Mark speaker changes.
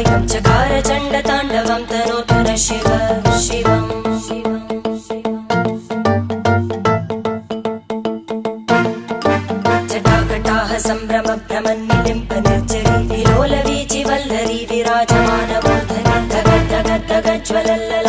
Speaker 1: कायं चकार चण्डताण्डवं तनोतु नः शिव शिवम् जटाकटाः सम्भ्रमभ्रमन्निलिम्प निर्जरी विलोलवीचि वल्लरी विराजमानमूर्धनि धगद्धगद्धगज्ज्वलल्ल